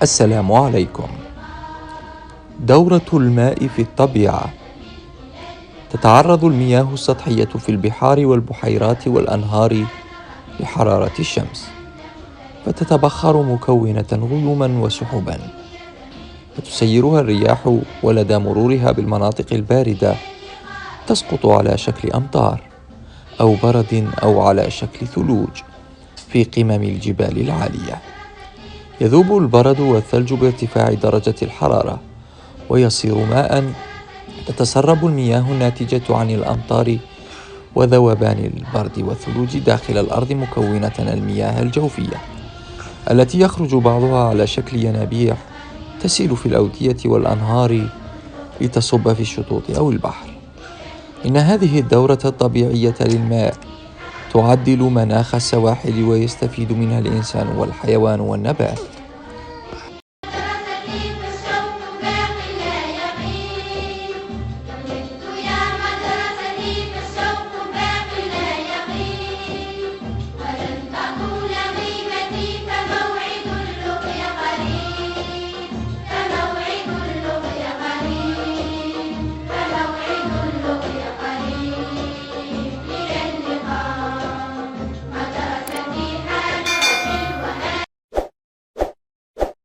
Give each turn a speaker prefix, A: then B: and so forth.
A: السلام عليكم. دورة الماء في الطبيعة. تتعرض المياه السطحية في البحار والبحيرات والأنهار لحرارة الشمس، فتتبخر مكونة غيوما وسحبا، فتسيرها الرياح، ولدى مرورها بالمناطق الباردة تسقط على شكل أمطار أو برد أو على شكل ثلوج في قمم الجبال العالية. يذوب البرد والثلج بارتفاع درجة الحرارة ويصير ماء. تتسرب المياه الناتجة عن الأمطار وذوبان البرد والثلوج داخل الأرض مكونة المياه الجوفية، التي يخرج بعضها على شكل ينابيع تسيل في الأودية والأنهار لتصب في الشطوط أو البحر. إن هذه الدورة الطبيعية للماء تعدل مناخ السواحل ويستفيد منها الإنسان والحيوان والنبات.